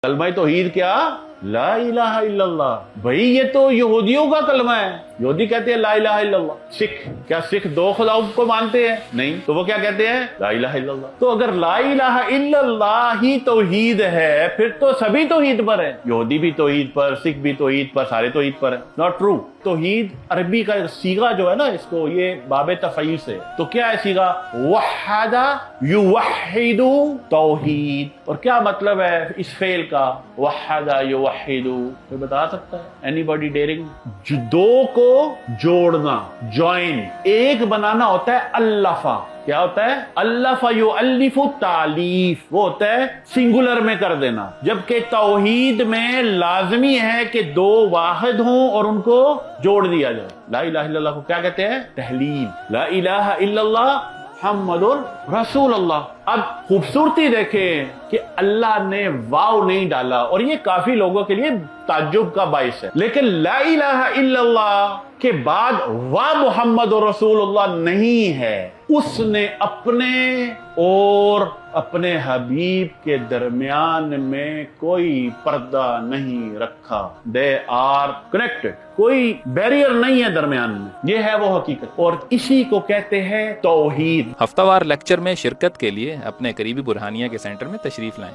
कलमा तौहीद क्या? ला इलाहा इल्लल्लाह। भाई ये तो यहूदियों का कलमा है। यहूदी कहते हैं ला इलाहा इल्लल्लाह। सिख, क्या सिख दो खुदाओं को मानते हैं? नहीं। तो वो क्या कहते हैं? ला इलाहा इल्लल्लाह। तो अगर ला इलाहा इल्लल्लाह ही तौहीद है, फिर तो सभी तौहीद पर है। यहूदी भी तौहीद पर, सिख भी तौहीद पर, सारे तौहीद पर है। Not true. तौहीद अरबी का सीगा जो है ना, इसको ये बाबे तफ़यील से, तो क्या है सीगा? वहदा युवहिदु तौहीद। और क्या मतलब है इस फेल का? वहदा युवहिदु। कोई बता सकता है? Anybody daring? दो को जोड़ना, ज्वाइन, एक बनाना होता है अल्लफा। क्या होता है? अल्लफा युअल्लिफु तालीफ, वो होता है सिंगुलर में कर देना। जबकि तौहीद में लाजमी है कि दो वाहिद हों और उनको जोड़ दिया जाए। ला इलाहा इल्लल्लाह को क्या कहते हैं? तहलील। ला इलाहा इल्लल्लाह मुहम्मदुर रसूलुल्लाह। अब खूबसूरती देखें कि अल्लाह ने वाव नहीं डाला, और ये काफी लोगों के लिए ताज्जुब का बाइस है। लेकिन ला इलाहा इल्लल्लाह के बाद वा मुहम्मदुर रसूलुल्लाह नहीं है। उसने अपने और अपने हबीब के दरमियान में कोई पर्दा नहीं रखा। दे आर कनेक्टेड, कोई बैरियर नहीं है दरमियान में। ये है वो हकीकत, और इसी को कहते हैं तौहीद। हफ्तावार लेक्चर में शिरकत के लिए अपने करीबी बुरहानिया के सेंटर में तशरीफ लाएं।